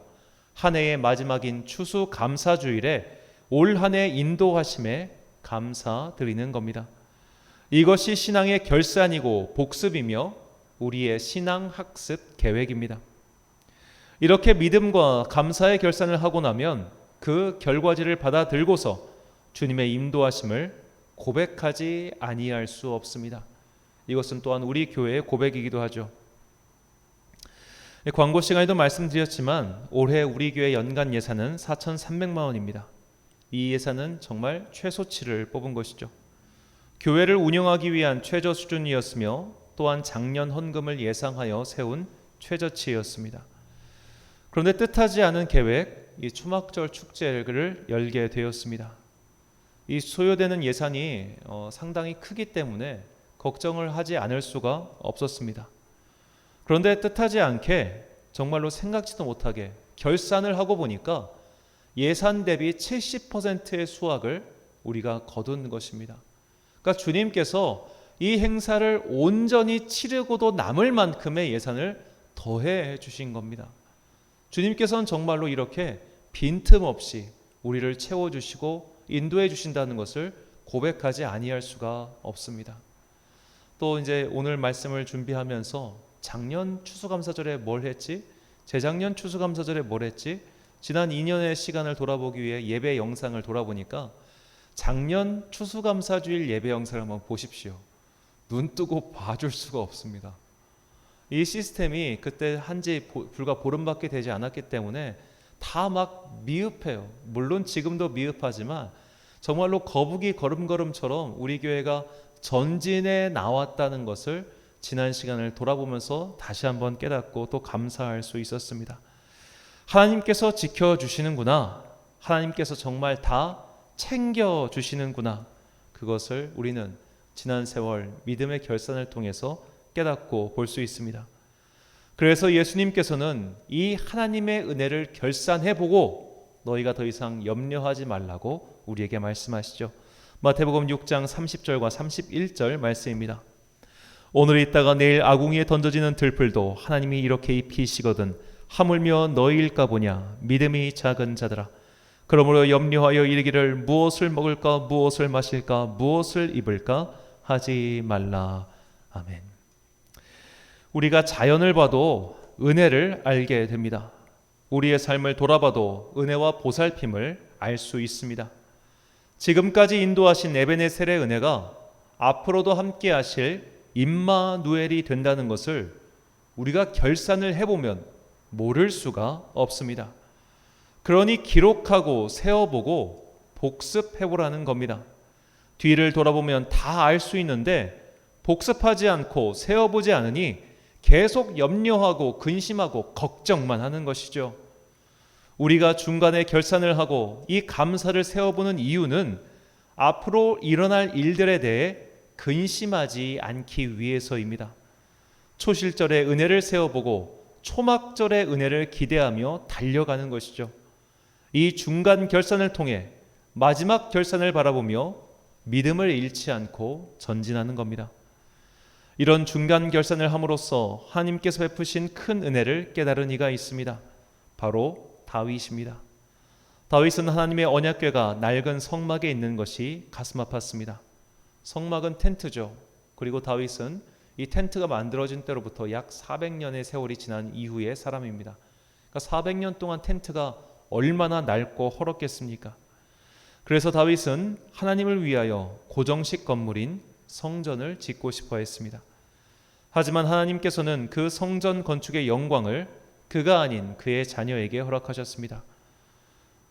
S1: 한 해의 마지막인 추수 감사주일에 올 한 해 인도하심에 감사드리는 겁니다. 이것이 신앙의 결산이고 복습이며 우리의 신앙 학습 계획입니다. 이렇게 믿음과 감사의 결산을 하고 나면 그 결과지를 받아 들고서 주님의 인도하심을 고백하지 아니할 수 없습니다. 이것은 또한 우리 교회의 고백이기도 하죠. 광고 시간에도 말씀드렸지만 올해 우리 교회 연간 예산은 4,300만 원입니다. 이 예산은 정말 최소치를 뽑은 것이죠. 교회를 운영하기 위한 최저 수준이었으며 또한 작년 헌금을 예상하여 세운 최저치였습니다. 그런데 뜻하지 않은 계획, 이 초막절 축제를 열게 되었습니다. 이 소요되는 예산이 상당히 크기 때문에 걱정을 하지 않을 수가 없었습니다. 그런데 뜻하지 않게 정말로 생각지도 못하게 결산을 하고 보니까 예산 대비 70%의 수확을 우리가 거둔 것입니다. 그러니까 주님께서 이 행사를 온전히 치르고도 남을 만큼의 예산을 더해 주신 겁니다. 주님께서는 정말로 이렇게 빈틈없이 우리를 채워주시고 인도해 주신다는 것을 고백하지 아니할 수가 없습니다. 또 이제 오늘 말씀을 준비하면서 작년 추수감사절에 뭘 했지? 재작년 추수감사절에 뭘 했지? 지난 2년의 시간을 돌아보기 위해 예배 영상을 돌아보니까 작년 추수감사주일 예배 영상을 한번 보십시오. 눈 뜨고 봐줄 수가 없습니다. 이 시스템이 그때 한지 불과 보름밖에 되지 않았기 때문에 다 막 미흡해요. 물론 지금도 미흡하지만 정말로 거북이 걸음걸음처럼 우리 교회가 전진해 나왔다는 것을 지난 시간을 돌아보면서 다시 한번 깨닫고 또 감사할 수 있었습니다. 하나님께서 지켜주시는구나. 하나님께서 정말 다 챙겨주시는구나. 그것을 우리는 지난 세월 믿음의 결산을 통해서 깨닫고 볼 수 있습니다. 그래서 예수님께서는 이 하나님의 은혜를 결산해보고 너희가 더 이상 염려하지 말라고 우리에게 말씀하시죠. 마태복음 6장 30절과 31절 말씀입니다. 오늘 있다가 내일 아궁이에 던져지는 들풀도 하나님이 이렇게 입히시거든 하물며 너희일까 보냐. 믿음이 작은 자들아. 그러므로 염려하여 이르기를 무엇을 먹을까 무엇을 마실까 무엇을 입을까 하지 말라. 아멘. 우리가 자연을 봐도 은혜를 알게 됩니다. 우리의 삶을 돌아봐도 은혜와 보살핌을 알 수 있습니다. 지금까지 인도하신 에베네셀의 은혜가 앞으로도 함께 하실 임마누엘이 된다는 것을 우리가 결산을 해보면 모를 수가 없습니다. 그러니 기록하고 세어보고 복습해보라는 겁니다. 뒤를 돌아보면 다 알 수 있는데 복습하지 않고 세어보지 않으니 계속 염려하고 근심하고 걱정만 하는 것이죠. 우리가 중간에 결산을 하고 이 감사를 세어보는 이유는 앞으로 일어날 일들에 대해 근심하지 않기 위해서입니다. 초실절의 은혜를 세어보고 초막절의 은혜를 기대하며 달려가는 것이죠. 이 중간 결산을 통해 마지막 결산을 바라보며 믿음을 잃지 않고 전진하는 겁니다. 이런 중간 결산을 함으로써 하나님께서 베푸신 큰 은혜를 깨달은 이가 있습니다. 바로 다윗입니다. 다윗은 하나님의 언약궤가 낡은 성막에 있는 것이 가슴 아팠습니다. 성막은 텐트죠. 그리고 다윗은 이 텐트가 만들어진 때로부터 약 400년의 세월이 지난 이후의 사람입니다. 그러니까 400년 동안 텐트가 얼마나 낡고 헐었겠습니까? 그래서 다윗은 하나님을 위하여 고정식 건물인 성전을 짓고 싶어 했습니다. 하지만 하나님께서는 그 성전 건축의 영광을 그가 아닌 그의 자녀에게 허락하셨습니다.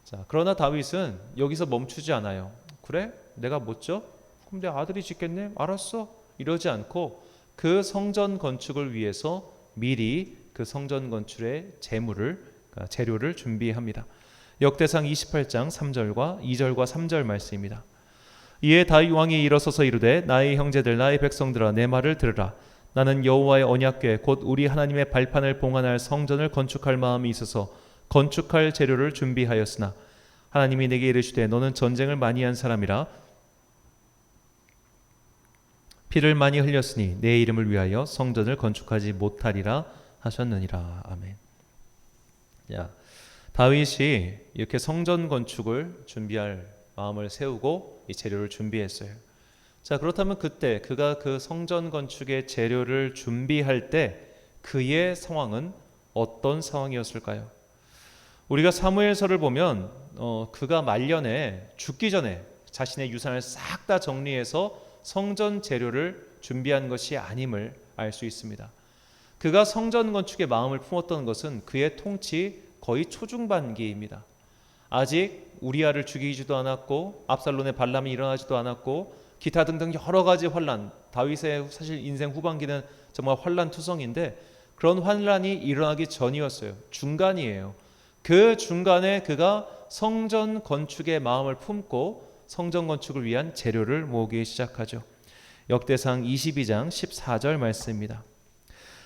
S1: 자, 그러나 다윗은 여기서 멈추지 않아요. 그래? 내가 못 져? 그럼 내 아들이 짓겠네? 알았어. 이러지 않고 그 성전 건축을 위해서 미리 그 성전 건축의 재료를 준비합니다. 역대상 28장 3절과 2절과 3절 말씀입니다. 이에 다윗 왕이 일어서서 이르되 나의 형제들 나의 백성들아 내 말을 들으라. 나는 여호와의 언약궤 곧 우리 하나님의 발판을 봉안할 성전을 건축할 마음이 있어서 건축할 재료를 준비하였으나 하나님이 내게 이르시되 너는 전쟁을 많이 한 사람이라 피를 많이 흘렸으니 내 이름을 위하여 성전을 건축하지 못하리라 하셨느니라. 아멘. 야, 다윗이 이렇게 성전 건축을 준비할 마음을 세우고 이 재료를 준비했어요. 자, 그렇다면 그때 그가 그 성전 건축의 재료를 준비할 때 그의 상황은 어떤 상황이었을까요? 우리가 사무엘서를 보면 그가 말년에 죽기 전에 자신의 유산을 싹 다 정리해서 성전 재료를 준비한 것이 아님을 알 수 있습니다. 그가 성전 건축에 마음을 품었던 것은 그의 통치 거의 초중반기입니다. 아직 우리아를 죽이지도 않았고 압살롬의 반란이 일어나지도 않았고 기타 등등 여러 가지 환란, 다윗의 사실 인생 후반기는 정말 환란투성인데 그런 환란이 일어나기 전이었어요. 중간이에요. 그 중간에 그가 성전 건축에 마음을 품고 성전 건축을 위한 재료를 모으기 시작하죠. 역대상 22장 14절 말씀입니다.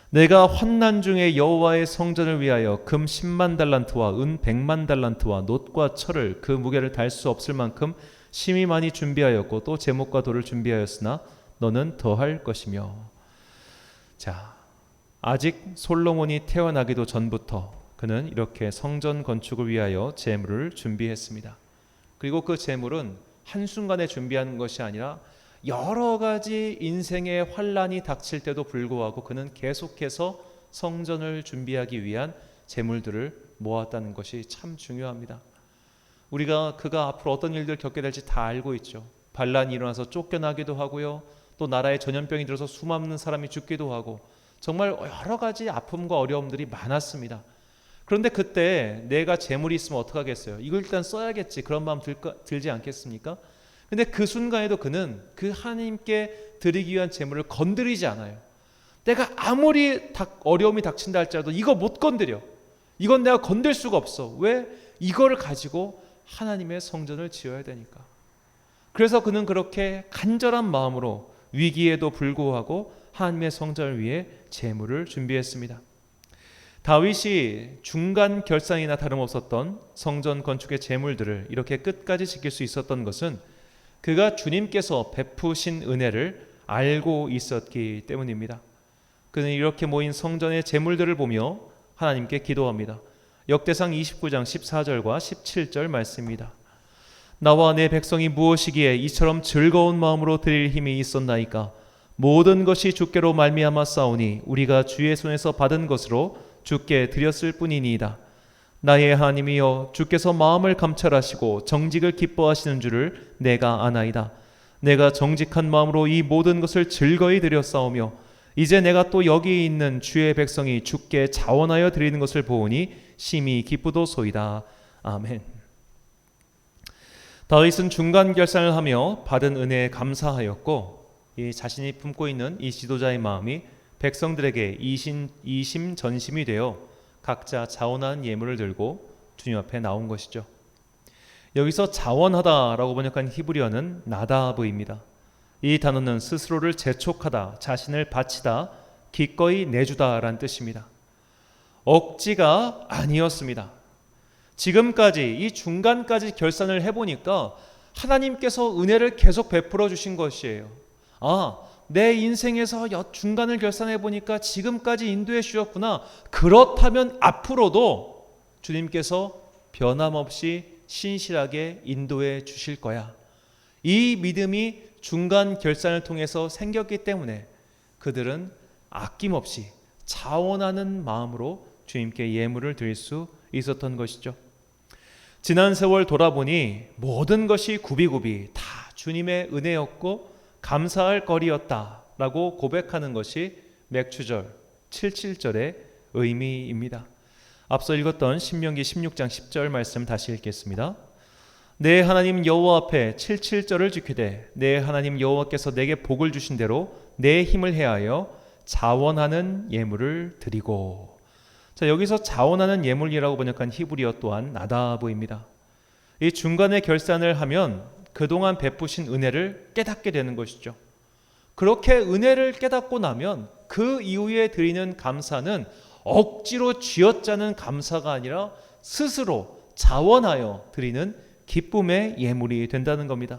S1: 내가 환난 중에 여호와의 성전을 위하여 금 10만 달란트와 은 100만 달란트와 놋과 철을 그 무게를 달 수 없을 만큼 심히 많이 준비하였고 또 제목과 돌을 준비하였으나 너는 더할 것이며. 자, 아직 솔로몬이 태어나기도 전부터 그는 이렇게 성전 건축을 위하여 재물을 준비했습니다. 그리고 그 재물은 한순간에 준비한 것이 아니라 여러 가지 인생의 환란이 닥칠 때도 불구하고 그는 계속해서 성전을 준비하기 위한 재물들을 모았다는 것이 참 중요합니다. 그가 앞으로 어떤 일들을 겪게 될지 다 알고 있죠. 반란이 일어나서 쫓겨나기도 하고요. 또 나라에 전염병이 들어서 수많은 사람이 죽기도 하고 정말 여러 가지 아픔과 어려움들이 많았습니다. 그런데 그때 내가 재물이 있으면 어떡하겠어요? 이걸 일단 써야겠지, 그런 마음 들지 않겠습니까? 근데 그 순간에도 그는 그 하나님께 드리기 위한 재물을 건드리지 않아요. 내가 아무리 어려움이 닥친다 할지라도 이거 못 건드려. 이건 내가 건들 수가 없어. 왜? 이거를 가지고 하나님의 성전을 지어야 되니까. 그래서 그는 그렇게 간절한 마음으로 위기에도 불구하고 하나님의 성전을 위해 재물을 준비했습니다. 다윗이 중간 결산이나 다름없었던 성전 건축의 재물들을 이렇게 끝까지 지킬 수 있었던 것은 그가 주님께서 베푸신 은혜를 알고 있었기 때문입니다. 그는 이렇게 모인 성전의 재물들을 보며 하나님께 기도합니다. 역대상 29장 14절과 17절 말씀입니다. 나와 내 백성이 무엇이기에 이처럼 즐거운 마음으로 드릴 힘이 있었나이까? 모든 것이 주께로 말미암아 싸우니 우리가 주의 손에서 받은 것으로 주께 드렸을 뿐이니이다. 나의 하나님이여, 주께서 마음을 감찰하시고 정직을 기뻐하시는 줄을 내가 아나이다. 내가 정직한 마음으로 이 모든 것을 즐거이 드렸사오며 이제 내가 또 여기 있는 주의 백성이 주께 자원하여 드리는 것을 보오니 심히 기쁘도소이다. 아멘. 다윗은 중간 결산을 하며 받은 은혜에 감사하였고 이 자신이 품고 있는 이 지도자의 마음이 백성들에게 이심전심이 되어 각자 자원한 예물을 들고 주님 앞에 나온 것이죠. 여기서 자원하다라고 번역한 히브리어는 나다브입니다. 이 단어는 스스로를 재촉하다, 자신을 바치다, 기꺼이 내주다라는 뜻입니다. 억지가 아니었습니다. 지금까지 이 중간까지 결산을 해보니까 하나님께서 은혜를 계속 베풀어 주신 것이에요. 내 인생에서 중간을 결산해 보니까 지금까지 인도해 주셨구나. 그렇다면 앞으로도 주님께서 변함없이 신실하게 인도해 주실 거야. 이 믿음이 중간 결산을 통해서 생겼기 때문에 그들은 아낌없이 자원하는 마음으로 주님께 예물을 드릴 수 있었던 것이죠. 지난 세월 돌아보니 모든 것이 굽이굽이 다 주님의 은혜였고 감사할 거리였다라고 고백하는 것이 맥추절 77절의 의미입니다. 앞서 읽었던 신명기 16장 10절 말씀 다시 읽겠습니다. 내 하나님 여호와 앞에 77절을 지키되 내 하나님 여호와께서 내게 복을 주신 대로 내 힘을 해하여 자원하는 예물을 드리고. 자, 여기서 자원하는 예물이라고 번역한 히브리어 또한 나다브입니다. 이 중간에 결산을 하면 그동안 베푸신 은혜를 깨닫게 되는 것이죠. 그렇게 은혜를 깨닫고 나면 그 이후에 드리는 감사는 억지로 쥐어짜는 감사가 아니라 스스로 자원하여 드리는 기쁨의 예물이 된다는 겁니다.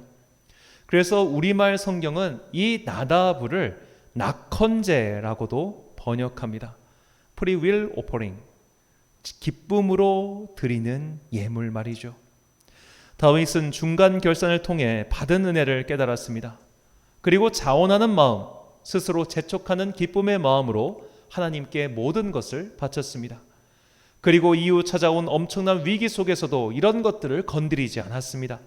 S1: 그래서 우리말 성경은 이 나다브를 낙헌제라고도 번역합니다. Free will offering, 기쁨으로 드리는 예물 말이죠. 다윗은 중간 결산을 통해 받은 은혜를 깨달았습니다. 그리고 자원하는 마음, 스스로 재촉하는 기쁨의 마음으로 하나님께 모든 것을 바쳤습니다. 그리고 이후 찾아온 엄청난 위기 속에서도 이런 것들을 건드리지 않았습니다.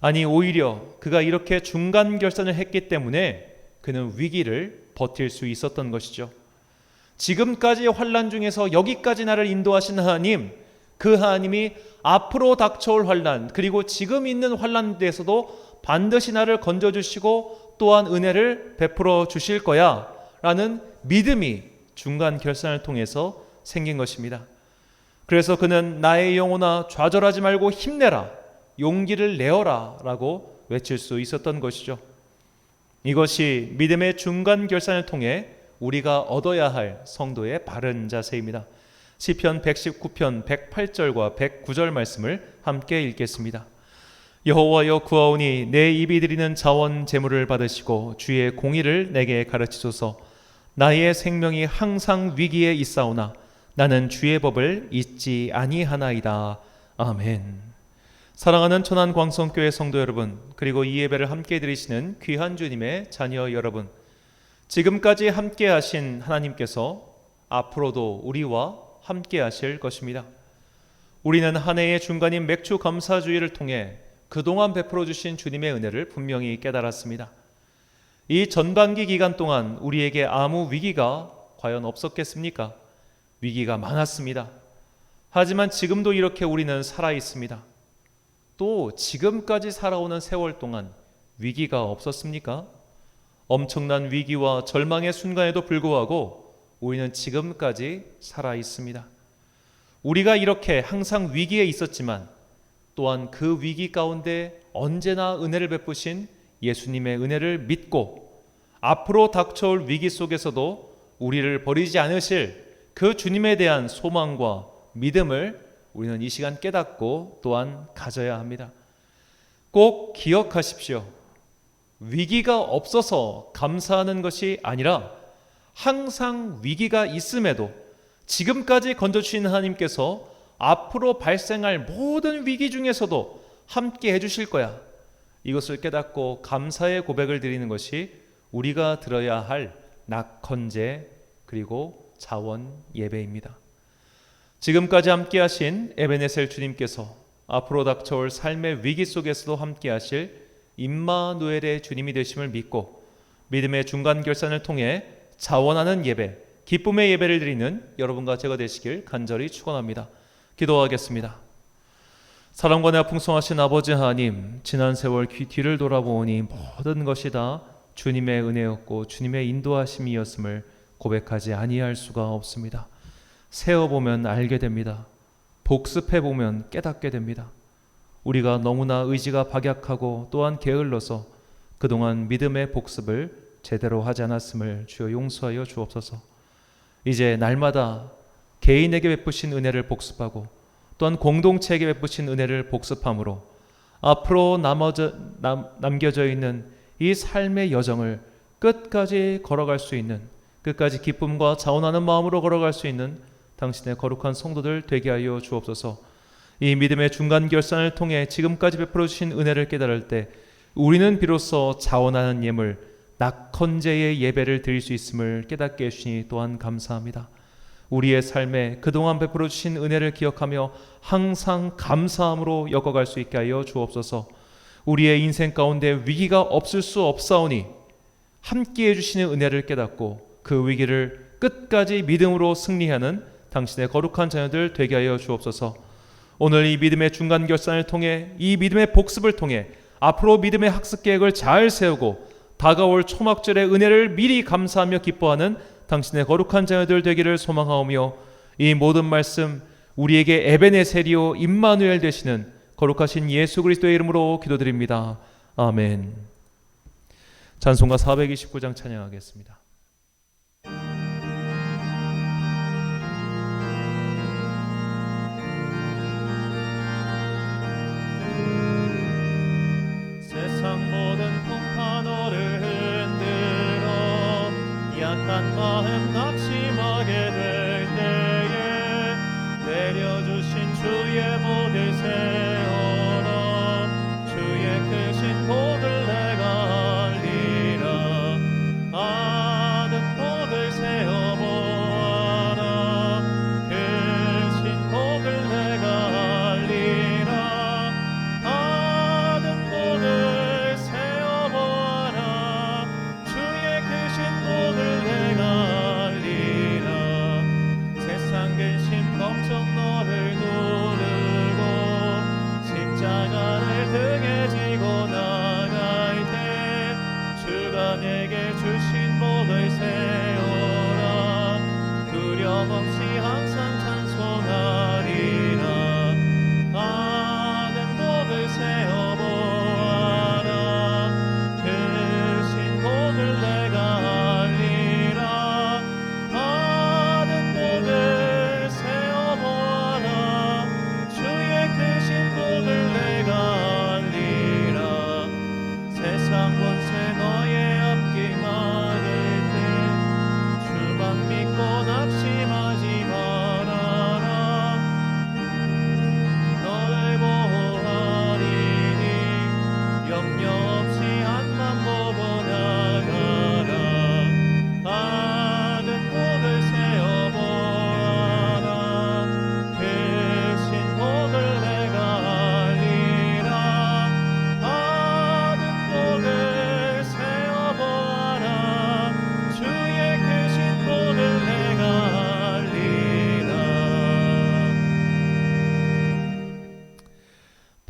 S1: 아니, 오히려 그가 이렇게 중간 결산을 했기 때문에 그는 위기를 버틸 수 있었던 것이죠. 지금까지의 환난 중에서 여기까지 나를 인도하신 하나님, 그 하나님이 앞으로 닥쳐올 환난, 그리고 지금 있는 환난에서도 반드시 나를 건져주시고 또한 은혜를 베풀어 주실 거야 라는 믿음이 중간 결산을 통해서 생긴 것입니다. 그래서 그는 나의 영혼아 좌절하지 말고 힘내라, 용기를 내어라 라고 외칠 수 있었던 것이죠. 이것이 믿음의 중간 결산을 통해 우리가 얻어야 할 성도의 바른 자세입니다. 시편 119편 108절과 109절 말씀을 함께 읽겠습니다. 여호와여 구하오니 내 입이 드리는 자원 제물을 받으시고 주의 공의를 내게 가르치소서. 나의 생명이 항상 위기에 있사오나 나는 주의 법을 잊지 아니하나이다. 아멘. 사랑하는 천안광성교회 성도 여러분, 그리고 이 예배를 함께 드리시는 귀한 주님의 자녀 여러분, 지금까지 함께 하신 하나님께서 앞으로도 우리와 함께 하실 것입니다. 우리는 한 해의 중간인 맥주 감사주의를 통해 그동안 베풀어 주신 주님의 은혜를 분명히 깨달았습니다. 이 전반기 기간 동안 우리에게 아무 위기가 과연 없었겠습니까? 위기가 많았습니다. 하지만 지금도 이렇게 우리는 살아 있습니다. 또 지금까지 살아오는 세월 동안 위기가 없었습니까? 엄청난 위기와 절망의 순간에도 불구하고 우리는 지금까지 살아 있습니다. 우리가 이렇게 항상 위기에 있었지만 또한 그 위기 가운데 언제나 은혜를 베푸신 예수님의 은혜를 믿고 앞으로 닥쳐올 위기 속에서도 우리를 버리지 않으실 그 주님에 대한 소망과 믿음을 우리는 이 시간 깨닫고 또한 가져야 합니다. 꼭 기억하십시오. 위기가 없어서 감사하는 것이 아니라 항상 위기가 있음에도 지금까지 건져주신 하나님께서 앞으로 발생할 모든 위기 중에서도 함께 해주실 거야. 이것을 깨닫고 감사의 고백을 드리는 것이 우리가 들어야 할 낙헌제 그리고 자원 예배입니다. 지금까지 함께 하신 에베네셀 주님께서 앞으로 닥쳐올 삶의 위기 속에서도 함께 하실 임마누엘의 주님이 되심을 믿고 믿음의 중간 결산을 통해 자원하는 예배, 기쁨의 예배를 드리는 여러분과 제가 되시길 간절히 축원합니다. 기도하겠습니다. 사랑과 내가 풍성하신 아버지 하나님, 지난 세월 뒤를 돌아보니 모든 것이 다 주님의 은혜였고 주님의 인도하심이었음을 고백하지 아니할 수가 없습니다. 세어보면 알게 됩니다. 복습해보면 깨닫게 됩니다. 우리가 너무나 의지가 박약하고 또한 게을러서 그동안 믿음의 복습을 제대로 하지 않았음을 주여 용서하여 주옵소서. 이제 날마다 개인에게 베푸신 은혜를 복습하고 또한 공동체에게 베푸신 은혜를 복습함으로 앞으로 남겨져 있는 이 삶의 여정을 끝까지 걸어갈 수 있는, 끝까지 기쁨과 자원하는 마음으로 걸어갈 수 있는 당신의 거룩한 성도들 되게 하여 주옵소서. 이 믿음의 중간 결산을 통해 지금까지 베풀어 주신 은혜를 깨달을 때 우리는 비로소 자원하는 예물, 낙헌제의 예배를 드릴 수 있음을 깨닫게 해주시니 또한 감사합니다. 우리의 삶에 그동안 베풀어 주신 은혜를 기억하며 항상 감사함으로 엮어갈 수 있게 하여 주옵소서. 우리의 인생 가운데 위기가 없을 수 없사오니 함께해 주시는 은혜를 깨닫고 그 위기를 끝까지 믿음으로 승리하는 당신의 거룩한 자녀들 되게 하여 주옵소서. 오늘 이 믿음의 중간 결산을 통해, 이 믿음의 복습을 통해 앞으로 믿음의 학습 계획을 잘 세우고 다가올 초막절의 은혜를 미리 감사하며 기뻐하는 당신의 거룩한 자녀들 되기를 소망하오며, 이 모든 말씀 우리에게 에베네셀이요 임마누엘 되시는 거룩하신 예수 그리스도의 이름으로 기도드립니다. 아멘. 찬송가 429장 찬양하겠습니다.
S2: 세상 모든 풍파 너를 흔들어 약한 마음 낙심하게 될 때에 내려주신 주의 복을 세워라. 주의 크신 복을 내가 알리라. 아는 복을 세어보아라. 크신 복을 내가 알리라. 아는 복을 세어보아라. 주의 크신 복을 내가 알리라. 세상 근심 걱정 너를 두르고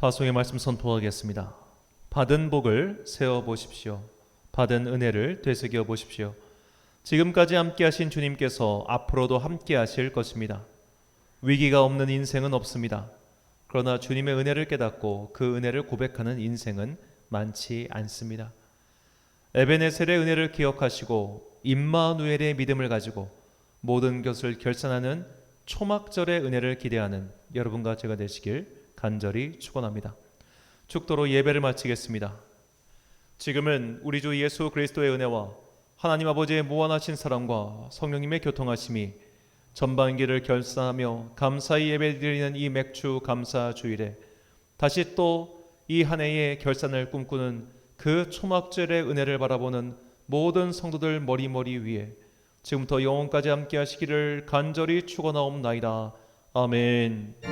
S1: 파송의 말씀 선포하겠습니다. 받은 복을 세워 보십시오. 받은 은혜를 되새겨 보십시오. 지금까지 함께 하신 주님께서 앞으로도 함께 하실 것입니다. 위기가 없는 인생은 없습니다. 그러나 주님의 은혜를 깨닫고 그 은혜를 고백하는 인생은 많지 않습니다. 에베네셀의 은혜를 기억하시고 임마누엘의 믿음을 가지고 모든 것을 결산하는 초막절의 은혜를 기대하는 여러분과 제가 되시길 간절히 축원합니다. 축도로 예배를 마치겠습니다. 지금은 우리 주 예수 그리스도의 은혜와 하나님 아버지의 무한하신 사랑과 성령님의 교통하심이 전반기를 결산하며 감사의 예배드리는 이 맥주 감사 주일에 다시 또 이 한 해의 결산을 꿈꾸는 그 초막절의 은혜를 바라보는 모든 성도들 머리머리 위에 지금부터 영원까지 함께 하시기를 간절히 축원하옵나이다. 아멘.